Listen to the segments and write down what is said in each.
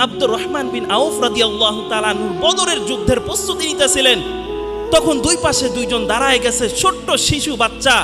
আব্দুর রহমান বিন আউফ রাদিয়াল্লাহু তাআলা আনহু বদরের যুদ্ধের প্রস্তুতি নিতেছিলেন। তখন দুই পাশে দুইজন দাঁড়ায় গেছে, ছোট্ট শিশু বাচ্চা।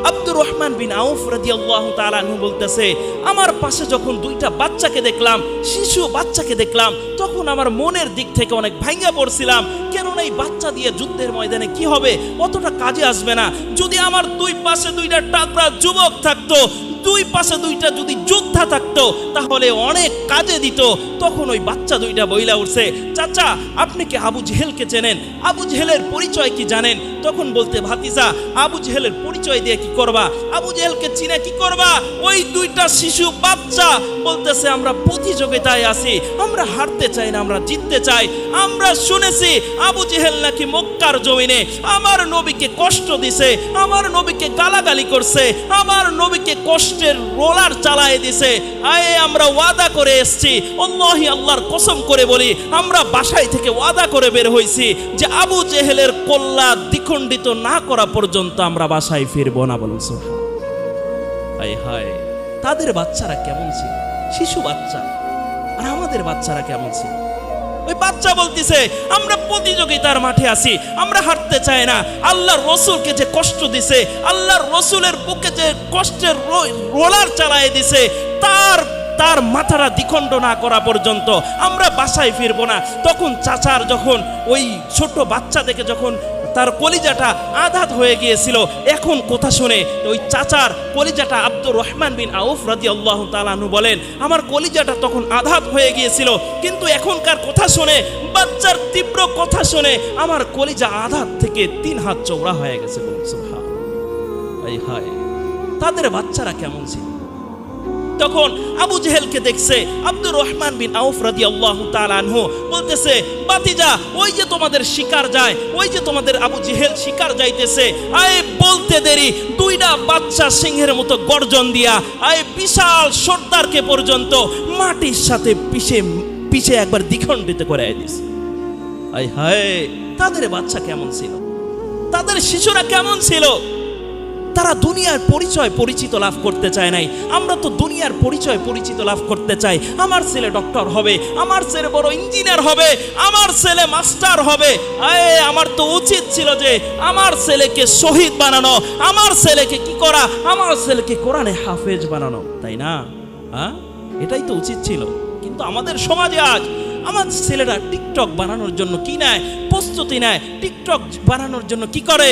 আব্দুর রহমান বিন আউফ রাদিয়াল্লাহু তাআলা আনহু বলতেছে, আমার পাশে যখন দুইটা বাচ্চাকে দেখলাম, শিশু বাচ্চাকে দেখলাম, তখন আমার মনের দিক থেকে অনেক ভাঙা পড়ছিলাম। কেননা এই বাচ্চা দিয়ে যুদ্ধের ময়দানে কি হবে, অতটা কাজে আসবে না। যদি আমার দুই পাশে দুইটা টাকরা যুবক থাকতো, দুই পাশে দুইটা যদি যোদ্ধা থাকতো, তাহলে অনেক কাজে দিত। তখন ওই বাচ্চা দুইটা বইলা উঠছে, চাচা আপনি কি আবু জেহেলকে চেনেন? আবু জেহেলের পরিচয় কি জানেন? তখন বলতে, ভাতিজা আবু জেহেলের পরিচয় দিয়ে কি করবা? আবু জেহেলকে চিনে কি করবা? ওই দুইটা শিশু বাচ্চা বলতেছে, আমরা প্রতিযোগিতায় আছি, আমরা হারতে চাই না, আমরা জিততে চাই। আমরা শুনেছি আবু জেহেল নাকি মক্কার জমিনে আমার নবীকে কষ্ট দিছে, আমার নবীকে গালাগালি করছে, আমার নবীকে কষ্টের রোলার চালায় দিছে। আয়ে আমরা ওয়াদা করে এসেছি, আল্লাহি আল্লাহর কসম করে বলি, আমরা বাসায় থেকে ওয়াদা করে বের হইছি যে আবু জেহেলের কল্লা দ্বিখণ্ডিত না করা পর্যন্ত আমরা বাসায় ফিরবো না। বলুন সুবহান। হায় হায়, তাদের বাচ্চারা কেমন ছিল, শিশু বাচ্চা, আর আমাদের বাচ্চারা কেমন ছিল? ওই বাচ্চা বলতেছে, আমরা প্রতিযোগিতার মাঠে আছি, আমরা হারতে চাই না। আল্লাহর রসুলকে যে কষ্ট দিছে, আল্লাহর রসুলের বুকে যে কষ্টের রোলার চালায় দিছে, তার মাথাটা দ্বিখণ্ড না করা পর্যন্ত আমরা বাসায় ফিরবো না। তখন চাচার যখন ওই ছোট বাচ্চা দেখে যখন তার কলিজাটা আঘাত হয়ে গিয়েছিল, এখন কথা শুনে ওই চাচার কলিজাটা, আব্দুর রহমান বিন আউফ রাদিয়াল্লাহু তাআলা আনহু বলেন, আমার কলিজাটা তখন আঘাত হয়ে গিয়েছিল, কিন্তু এখনকার কথা শুনে, বাচ্চার তীব্র কথা শুনে আমার কলিজা আঘাত থেকে 3 হাত চওড়া হয়ে গেছে। বলুন সুবহান। হায় হায়, তাদের বাচ্চারা কেমন ছিল? তখন আবু জেহেলকে দেখছে আব্দুর রহমান বিন আউফ রাদিয়াল্লাহু তাআলা আনহু বলতেছে, বাতিজা ওই যে তোমাদের শিকার যায়, ওই যে তোমাদের আবু জেহেল শিকার যাইতেছে। আয় বলতে দেরি, দুইটা বাচ্চা সিংহের মতো গর্জন দিয়া আয় বিশাল সর্দারকে পর্যন্ত মাটির সাথে পিছে একবার দ্বিখণ্ডিত করে দিছে। আয় হায়, তাদের বাচ্চা কেমন ছিল, তাদের শিশুরা কেমন ছিল? তারা দুনিয়ার পরিচয় পরিচিত লাভ করতে চায় নাই। আমরা তো দুনিয়ার পরিচয় পরিচিত লাভ করতে চাই। আমার ছেলে ডক্টর হবে, আমার ছেলে বড় ইঞ্জিনিয়ার হবে, আমার ছেলে মাস্টার হবে। আমার তো উচিত ছিল যে আমার ছেলেকে শহীদ বানানো, আমার ছেলেকে কি করা, আমার ছেলেকে কোরআনে হাফেজ বানানো, তাই না? এটাই তো উচিত ছিল। কিন্তু আমাদের সমাজে আজ আমার ছেলেরা টিকটক বানানোর জন্য কি নেয়, প্রস্তুতি নেয়। টিকটক বানানোর জন্য কি করে,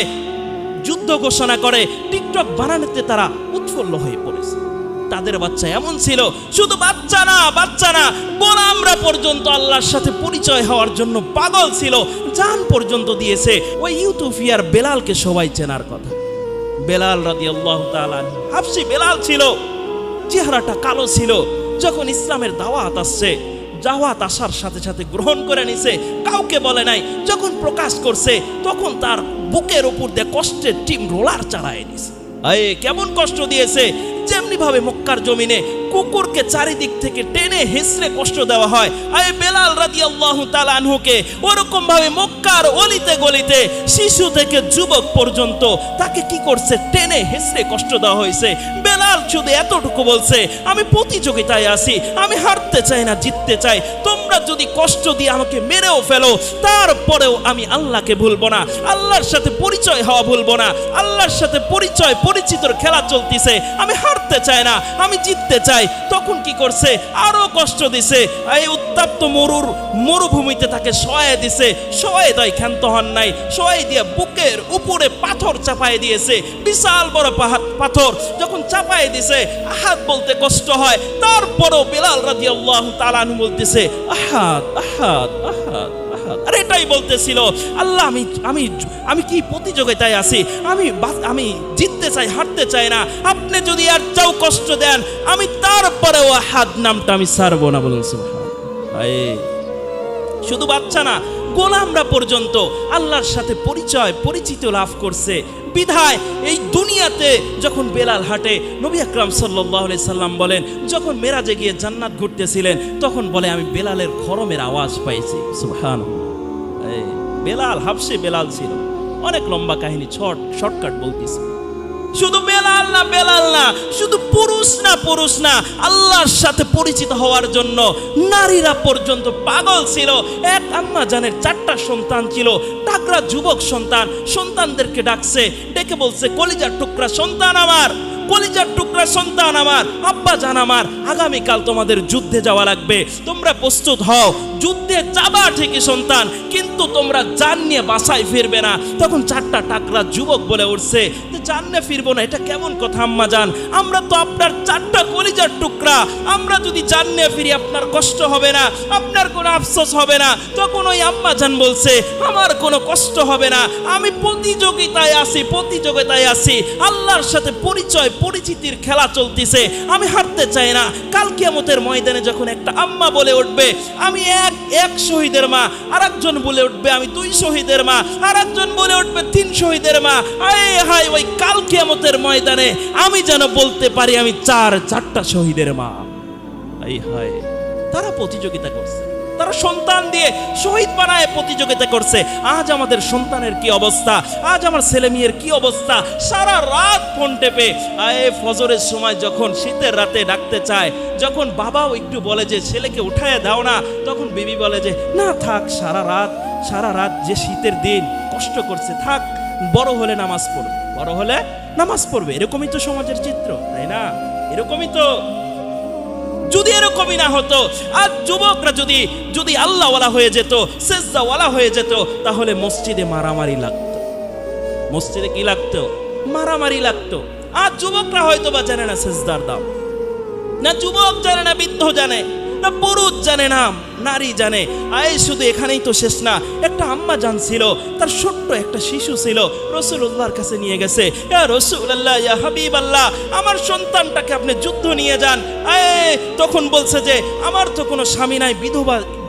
যুদ্ধ ঘোষণা করে। টিকটক বানানোতে তারা উৎফুল্ল হয়ে পড়েছে। তাদের বাচ্চা এমন ছিল, শুধু বাচ্চা না, গোলামরা পর্যন্ত আল্লাহর সাথে পরিচয় হওয়ার জন্য পাগল ছিল, জান পর্যন্ত দিয়েছে। ওই ইউথোপিয়ার বেলালকে সবাই চেনার কথা। বেলাল রাদিয়াল্লাহু তাআলা হাবশী বেলাল ছিল, চেহারাটা কালো ছিল। যখন ইসলামের দাওয়াত আসছে, দাওয়াত আসার সাথে সাথে গ্রহণ করে নিছে, কাউকে বলে নাই। যখন প্রকাশ করছে, তখন তার বুকের উপর দিয়ে কষ্টের টিম রোলার চালায় দিছে। কেমন কষ্ট দিয়েছে, যেমনি ভাবে মক্কার জমিনে কুকুরকে চারিদিক থেকে টেনে হেসড়ে কষ্ট দেওয়া হয়, বেলাল রাদিয়াল্লাহু তাআলা আনহুকে ওরকম ভাবে মক্কার অলিতে গলিতে শিশু থেকে যুবক পর্যন্ত তাকে কি করছে, টেনে হেসড়ে কষ্ট দেওয়া হয়েছে। বেলাল শুধু এতটুকু বলছে, আমি প্রতিযোগিতায় আছি, আমি হারতে চাই না, জিততে চাই। তোমরা যদি কষ্ট দিয়ে আমাকে মেরেও ফেলো, তারপরেও আমি আল্লাহকে ভুলবো না, আল্লাহর সাথে পরিচয় হওয়া ভুলবো না। আল্লাহর সাথে পরিচিতর খেলা চলতেছে, আমি হারতে চাই না, আমি জিততে চাই। তখন কি করছে, আরো কষ্ট দিছে। এই উত্তপ্ত মরুভূমিতে তাকে শোয়ায় দিছে, শোয়ায় দেয়, ক্ষান্ত হন নাই, শোয়াই দিয়ে বুকের উপরে পাথর চাপায় দিয়েছে, বিশাল বড় পাথর যখন চাপায় দিছে, আহাদ বলতে কষ্ট হয়। তারপরও বেলাল রাদিয়াল্লাহু তাআলা আনহু বলতেছে, আহাদ আহাদ আহাদ আহাদ। আর এটাই বলতেছিল, আল্লাহ আমি কি প্রতিযোগিতায় আছি, আমি জিততে চাই, হারতে চাই না। আপনি যদি আর চাও কষ্ট দেন, আমি তারপরেও আহাদ নামটা আমি ছাড়বো না। বলুন সুবহানাল্লাহ। শুধু বাচ্চা না, গোলামরা পর্যন্ত আল্লাহর সাথে পরিচিত লাভ করছে। বিধায় এই দুনিয়াতে যখন বেলাল হাঁটে, নবী আকরাম সাল্লাল্লাহু আলাইহি সাল্লাম বলেন, যখন মেরাজে গিয়ে জান্নাত ঘুরতেছিলেন, তখন বলে আমি বেলালের খরমের আওয়াজ পাইছি। সুবহানাল্লাহ। বেলাল হাবশী বেলাল ছিল। অনেক লম্বা কাহিনী, শর্টকাট বলতেছি। শুধু বেলাল না, শুধু পুরুষ না, আল্লাহর সাথে পরিচিত হওয়ার জন্য নারীরা পর্যন্ত পাগল ছিল। এক আম্মা জানের 4টা সন্তান ছিল, টাকরা যুবক সন্তানদেরকে ডাকছে, ডেকে বলছে, কলিজার টুকরা সন্তান আমার, কলিজার টুকরা সন্তান আমার, আব্বা জান আমার, আগামীকাল তোমাদের যুদ্ধে যাওয়া লাগবে, তোমরা প্রস্তুত হও, যুদ্ধে যাবা ঠিকই সন্তান, কিন্তু তোমরা জান নিয়ে বাসায় ফিরবে না। তখন 4টা টাকরা যুবক বলে উঠছে, জান নিয়ে ফিরবো না, এটা কেমন কথা আম্মা জান, আমরা তো আপনার 4টা কলিজার টুকরা, আমরা যদি জান নিয়ে ফিরি আপনার কষ্ট হবে না, আপনার কোনো আফসোস হবে না। তখন ওই আম্মা জান বলছে, আমার কোনো কষ্ট হবে না, আমি প্রতিযোগিতায় আছি, আল্লাহর সাথে পরিচিতির খেলা চলতেছে, আমি হারতে চাই না। কাল কিয়ামতের ময়দানে যখন একটা আম্মা বলে উঠবে আমি এক শহীদের মা, আর একজন বলে উঠবে আমি 2 শহীদের মা, আর একজন বলে উঠবে 3 শহীদের মা, হায় ওই কাল কিয়ামতের ময়দানে আমি যেন বলতে পারি আমি 4টা শহীদের মা। হায়, তারা প্রতিযোগিতা করছে, তারা সন্তান দিয়ে শহীদ বানায় প্রতিযোগিতা করছে। আজ আমাদের সন্তানের কি অবস্থা, আজ আমার ছেলে মেয়ের কি অবস্থা, সারা রাত ফোন টেপে, ফজরের সময় যখন শীতের রাতে ডাকতে চায়, যখন বাবাও একটু বলে যে ছেলেকে উঠায় দাও না, তখন বিবি বলে যে না থাক, সারা রাত যে শীতের দিন কষ্ট করছে, থাক, বড় হলে নামাজ পড়বে। এরকমই তো সমাজের চিত্র, তাই না? এরকমই তো। যদি এরকমই না হতো, আজ যুবকরা যদি আল্লাহওয়ালা হয়ে যেত, সেজদাওয়ালা হয়ে যেত, তাহলে মসজিদে মারামারি লাগতো। মসজিদে কি লাগতো? মারামারি লাগতো। আজ যুবকরা হয়তো বা জানে না সেজদার দাম, না যুবক জানে, না বৃদ্ধ জানে, না পুরুষ জানে, না নারী জানে। শুধু এখানেই তো শেষ না, একটা আম্মা জান ছিল, তার ছোট্ট একটা শিশু ছিল, রাসূলুল্লাহর কাছে নিয়ে গেছে, ইয়া রাসূলুল্লাহ, ইয়া হাবিবাল্লাহ, আমার সন্তানটাকে আপনি যুদ্ধ নিয়ে যান। তখন বলছে যে আমার তো কোনো স্বামী নাই,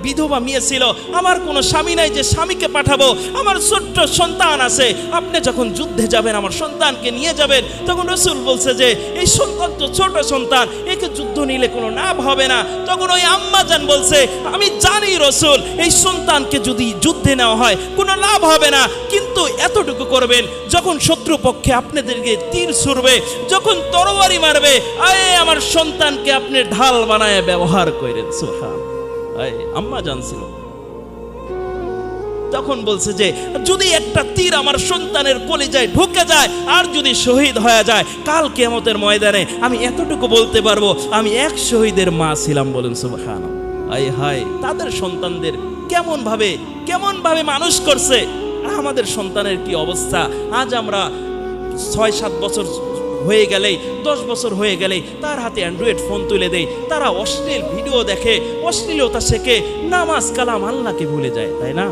বিধবা মেয়ে ছিল, আমার কোনো স্বামী নাই যে স্বামীকে পাঠাবো, আমার ছোট্ট সন্তান আছে, আপনি যখন যুদ্ধে যাবেন আমার সন্তানকে নিয়ে যাবেন। তখন রাসূল বলছে যে এই সন্তান তো ছোট সন্তান, একে যুদ্ধ নিলে কোনো লাভ হবে না। তখন ওই আম্মা জান বলছে, আমি জানি রাসূল, এই সন্তানকে যদি যুদ্ধে নেওয়া হয় কোনো লাভ হবে না, কিন্তু এতটুকু করবেন, যখন শত্রুপক্ষে আপনাদেরকে তীর ছুড়বে, যখন তরবারি মারবে, আমার সন্তানকে আপনি ঢাল বানায় ব্যবহার করেন। সুবহানাল্লাহ, আম্মা জানছিল। তখন বলছে যে যদি একটা তীর আমার সন্তানের কলিজায় ঢুকে যায় আর যদি শহীদ হয়ে যায়, কাল কিয়ামতের ময়দানে আমি এতটুকু বলতে পারবো আমি 1 শহীদের মা ছিলাম। বলেন সুবহানাল্লাহ। হায়, তাদের সন্তানদের কেমন ভাবে মানুষ করছে। আমাদের সন্তানের কি অবস্থা। আজ আমরা 6-7 বছর হয়ে গেলেই, 10 বছর হয়ে গেলেই তার হাতে অ্যান্ড্রয়েড ফোন তুলে দেয়, তারা অশ্লীল ভিডিও দেখে, অশ্লীলতা শেখে, নামাজ কালাম আল্লাহকে ভুলে যায়, তাই না?